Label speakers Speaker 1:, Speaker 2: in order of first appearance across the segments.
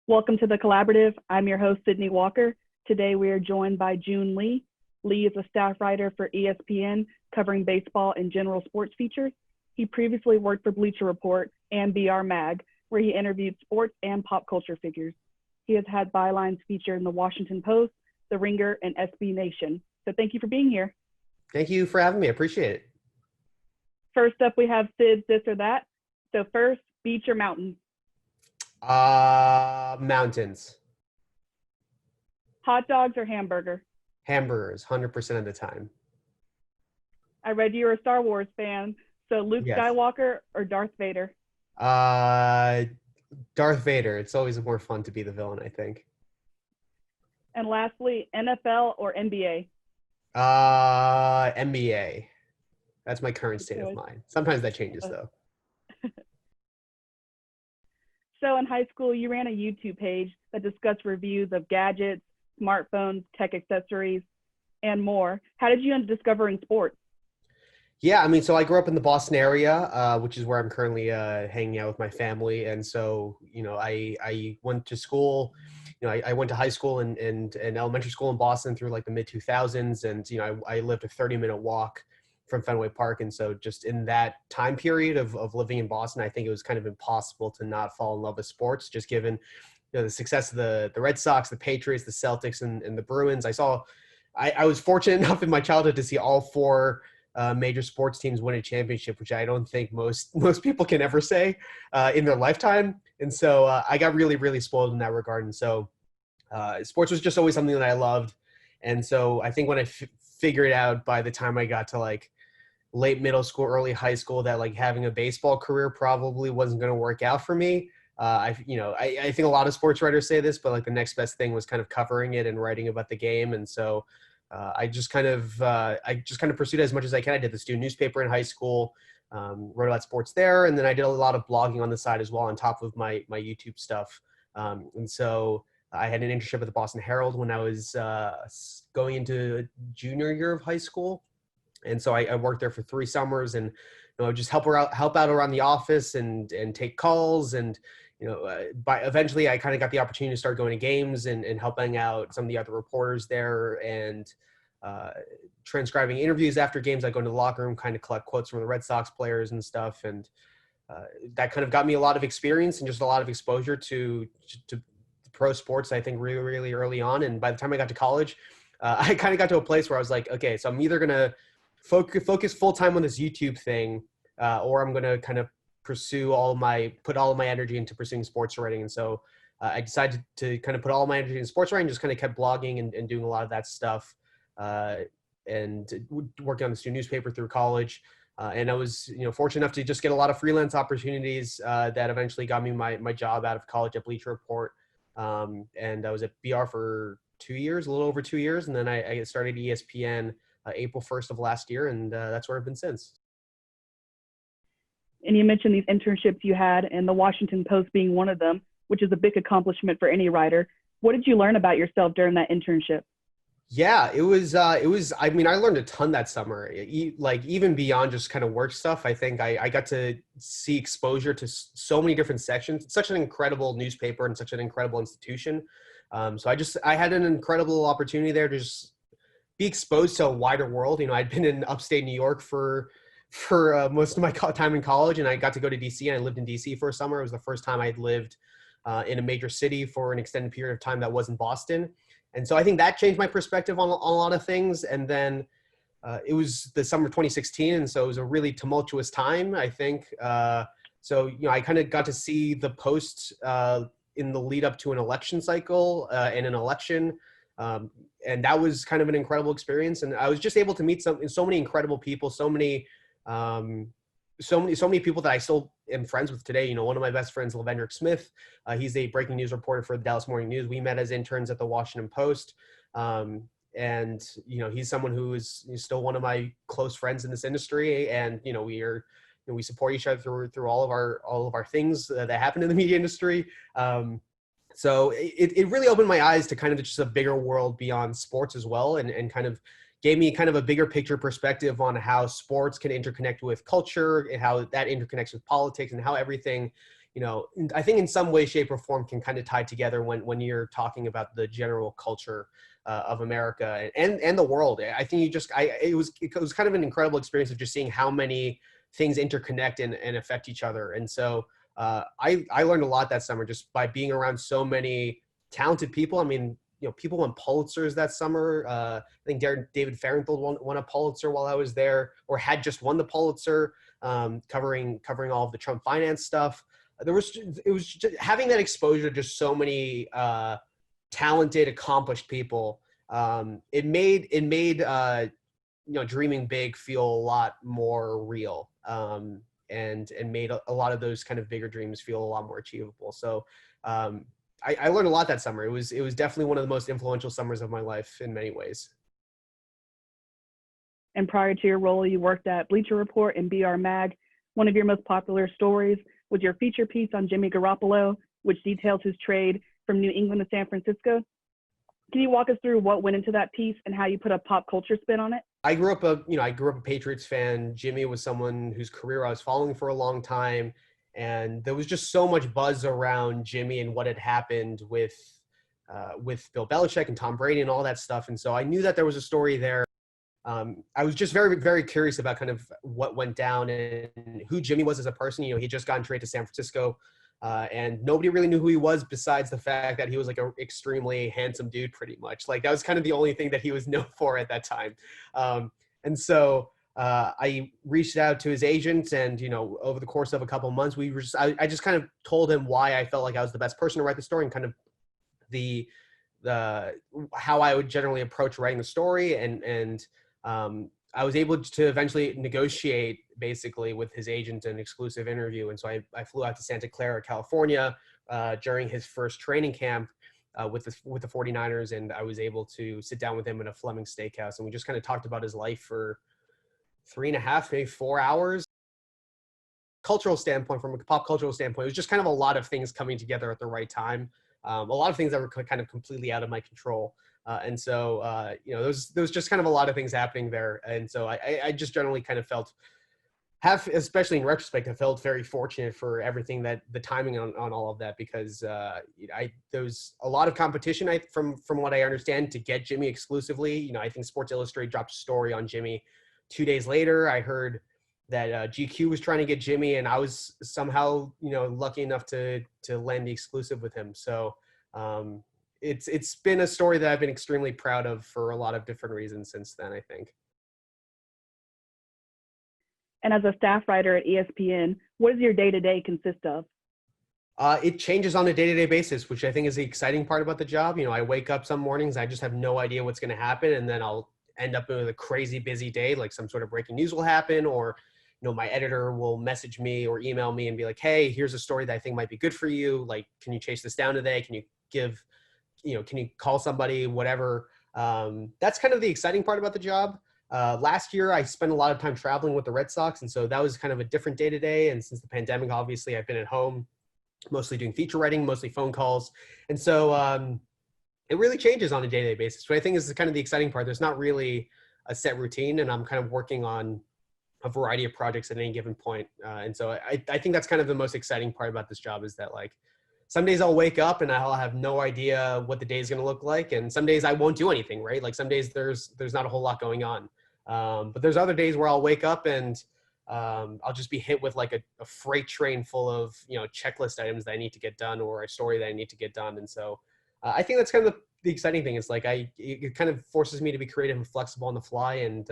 Speaker 1: Welcome to the Collaborative. I'm your host, Sydney Walker. Today we are joined by Joon Lee. Lee is a staff writer for ESPN, covering baseball and general sports features. He previously worked for Bleacher Report and BR Mag, where he interviewed sports and pop culture figures. He has had bylines featured in the Washington Post, The Ringer, and SB Nation. So thank you for being here.
Speaker 2: Thank you for having me. I appreciate it.
Speaker 1: First up, we have Sid's This or That. So first, beach or mountains?
Speaker 2: Mountains.
Speaker 1: Hot dogs or hamburger?
Speaker 2: Hamburgers, 100% of the time.
Speaker 1: I read you were a Star Wars fan. So Luke
Speaker 2: Yes.
Speaker 1: Skywalker or Darth Vader?
Speaker 2: Darth Vader. It's always more fun to be the villain, I think.
Speaker 1: And lastly, NFL or NBA?
Speaker 2: NBA. That's my current state of mind. Sometimes that changes, though.
Speaker 1: So in high school, you ran a YouTube page that discussed reviews of gadgets, smartphones, tech accessories, and more. How did you end up discovering sports?
Speaker 2: Yeah, I mean, so I grew up in the Boston area, which is where I'm currently hanging out with my family. And so, I went to school, I went to high school and elementary school in Boston through like the mid 2000s. And, I lived a 30-minute walk from Fenway Park. And so just in that time period of living in Boston, I think it was kind of impossible to not fall in love with sports, just given the success of the Red Sox, the Patriots, the Celtics, and the Bruins. I was fortunate enough in my childhood to see all four major sports teams win a championship, which I don't think most people can ever say in their lifetime. And so I got really, really spoiled in that regard. And so sports was just always something that I loved. And so I think when I figured out by the time I got to like late middle school, early high school, that like having a baseball career probably wasn't going to work out for me. I think a lot of sports writers say this, but like the next best thing was kind of covering it and writing about the game. And so I just kind of pursued it as much as I can. I did the student newspaper in high school, wrote about sports there. And then I did a lot of blogging on the side as well, on top of my YouTube stuff. And so I had an internship at the Boston Herald when I was going into a junior year of high school. And so I worked there for 3 summers and, just help out around the office and take calls. And, eventually I kind of got the opportunity to start going to games and helping out some of the other reporters there and transcribing interviews after games. I go into the locker room, kind of collect quotes from the Red Sox players and stuff. And that kind of got me a lot of experience and just a lot of exposure to pro sports, I think, really, really early on. And by the time I got to college, I kind of got to a place where I was like, okay, so I'm either going to focus full time on this YouTube thing, or I'm going to kind of put all of my energy into pursuing sports writing. And so I decided to kind of put all my energy in sports writing, just kind of kept blogging and doing a lot of that stuff, and working on the student newspaper through college. And I was, fortunate enough to just get a lot of freelance opportunities that eventually got me my job out of college at Bleacher Report. And I was at BR for 2 years, a little over 2 years. And then I started ESPN April 1st of last year. And that's where I've been since.
Speaker 1: And you mentioned these internships you had, and the Washington Post being one of them, which is a big accomplishment for any writer. What did you learn about yourself during that internship?
Speaker 2: Yeah, it was, I mean, I learned a ton that summer, like even beyond just kind of work stuff. I think I got to see exposure to so many different sections. It's such an incredible newspaper and such an incredible institution. So I had an incredible opportunity there to just be exposed to a wider world. I'd been in upstate New York for most of my time in college, and I got to go to DC, and I lived in DC for a summer. It was the first time I'd lived in a major city for an extended period of time that wasn't Boston. And so I think that changed my perspective on a lot of things. And then it was the summer of 2016, and so it was a really tumultuous time, I think. So I kind of got to see the Post in the lead up to an election cycle and an election. And that was kind of an incredible experience. And I was just able to meet so many incredible people, so many people that I still am friends with today. One of my best friends, Lavendrick Smith, he's a breaking news reporter for the Dallas Morning News. We met as interns at the Washington Post. And he's someone who is still one of my close friends in this industry. And, we support each other through all of our things that happen in the media industry. So it really opened my eyes to kind of just a bigger world beyond sports as well. And kind of gave me kind of a bigger picture perspective on how sports can interconnect with culture and how that interconnects with politics and how everything, I think in some way, shape, or form can kind of tie together when you're talking about the general culture of America and the world. I think it was kind of an incredible experience of just seeing how many things interconnect and affect each other. And so I learned a lot that summer just by being around so many talented people. I mean, people won Pulitzers that summer. I think David Farenthold won a Pulitzer while I was there, or had just won the Pulitzer, covering all of the Trump finance stuff. It was just having that exposure to just so many talented, accomplished people. It made dreaming big feel a lot more real, and made a lot of those kind of bigger dreams feel a lot more achievable. So I learned a lot that summer. It was definitely one of the most influential summers of my life in many ways.
Speaker 1: And prior to your role, you worked at Bleacher Report and BR Mag. One of your most popular stories was your feature piece on Jimmy Garoppolo, which details his trade from New England to San Francisco. Can you walk us through what went into that piece and how you put a pop culture spin on it?
Speaker 2: I grew up a Patriots fan. Jimmy was someone whose career I was following for a long time. And there was just so much buzz around Jimmy and what had happened with Bill Belichick and Tom Brady and all that stuff. And so I knew that there was a story there. I was just very, very curious about kind of what went down and who Jimmy was as a person. He had just gotten traded to San Francisco, and nobody really knew who he was besides the fact that he was like an extremely handsome dude, pretty much. Like that was kind of the only thing that he was known for at that time. And so I reached out to his agent, and over the course of a couple of months, I just kind of told him why I felt like I was the best person to write the story, and kind of the how I would generally approach writing the story, and I was able to eventually negotiate basically with his agent an exclusive interview. And so I flew out to Santa Clara, California during his first training camp with the 49ers. And I was able to sit down with him in a Fleming Steakhouse. And we just kind of talked about his life for 3.5, maybe 4 hours. Cultural standpoint, from a pop cultural standpoint, it was just kind of a lot of things coming together at the right time. A lot of things that were kind of completely out of my control. And so, there was just kind of a lot of things happening there. And so I just generally kind of especially in retrospect, I felt very fortunate for everything the timing on all of that, because there was a lot of competition from what I understand to get Jimmy exclusively. I think Sports Illustrated dropped a story on Jimmy 2 days later. I heard that GQ was trying to get Jimmy, and I was somehow, lucky enough to land the exclusive with him. So, it's been a story that I've been extremely proud of for a lot of different reasons since then, I think.
Speaker 1: And as a staff writer at ESPN, what does your day-to-day consist of?
Speaker 2: It changes on a day-to-day basis, which I think is the exciting part about the job. I wake up some mornings, I just have no idea what's going to happen, and then I'll end up with a crazy busy day, like some sort of breaking news will happen, or my editor will message me or email me and be like, hey, here's a story that I think might be good for you. Like, can you chase this down today? Can you call somebody, whatever. That's kind of the exciting part about the job. Last year, I spent a lot of time traveling with the Red Sox. And so that was kind of a different day to day. And since the pandemic, obviously, I've been at home, mostly doing feature writing, mostly phone calls. And so it really changes on a day-to-day basis. What I think is kind of the exciting part. There's not really a set routine, and I'm kind of working on a variety of projects at any given point. And so I think that's kind of the most exciting part about this job, is that like some days I'll wake up and I'll have no idea what the day is going to look like. And some days I won't do anything, right? Like some days there's not a whole lot going on. But there's other days where I'll wake up and I'll just be hit with like a freight train full of, checklist items that I need to get done, or a story that I need to get done. And so I think that's kind of the exciting thing. Is like it kind of forces me to be creative and flexible on the fly, and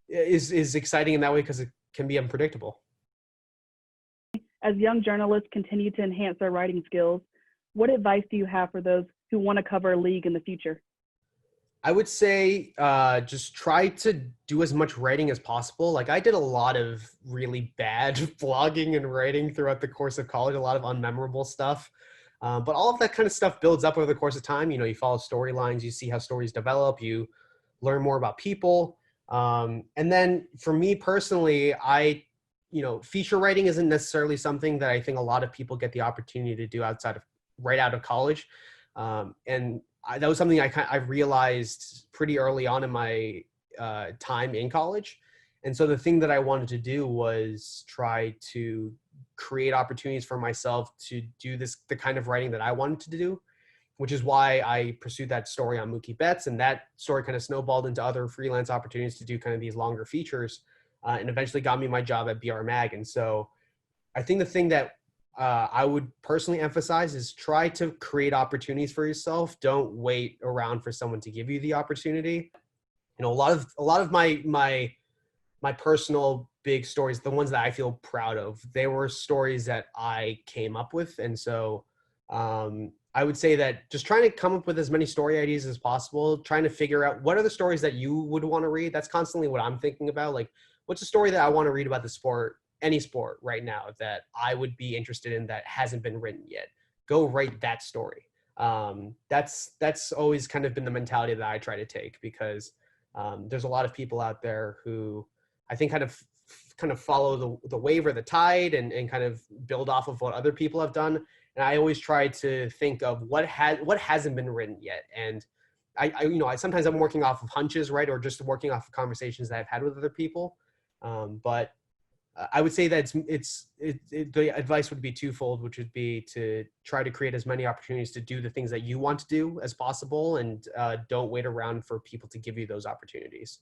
Speaker 2: is exciting in that way because it can be unpredictable.
Speaker 1: As young journalists continue to enhance their writing skills, what advice do you have for those who want to cover a league in the future?
Speaker 2: I would say just try to do as much writing as possible. Like I did a lot of really bad blogging and writing throughout the course of college, a lot of unmemorable stuff. But all of that kind of stuff builds up over the course of time. You follow storylines, you see how stories develop, you learn more about people. And then for me personally, feature writing isn't necessarily something that I think a lot of people get the opportunity to do right out of college. That was something I realized pretty early on in my time in college. And so the thing that I wanted to do was try to create opportunities for myself to do the kind of writing that I wanted to do, which is why I pursued that story on Mookie Betts. And that story kind of snowballed into other freelance opportunities to do kind of these longer features, and eventually got me my job at BR Mag. And so I think the thing that I would personally emphasize is try to create opportunities for yourself. Don't wait around for someone to give you the opportunity. You know, a lot of my personal big stories, the ones that I feel proud of, they were stories that I came up with. And so I would say that just trying to come up with as many story ideas as possible, trying to figure out what are the stories that you would want to read. That's constantly what I'm thinking about. Like, what's a story that I want to read about the sport, any sport right now that I would be interested in that hasn't been written yet? Go write that story. That's always kind of been the mentality that I try to take, because there's a lot of people out there who I think kind of follow the wave or the tide and kind of build off of what other people have done. And I always try to think of what hasn't been written yet. And I sometimes I'm working off of hunches, right? Or just working off of conversations that I've had with other people. But I would say that the advice would be twofold, which would be to try to create as many opportunities to do the things that you want to do as possible, and don't wait around for people to give you those opportunities.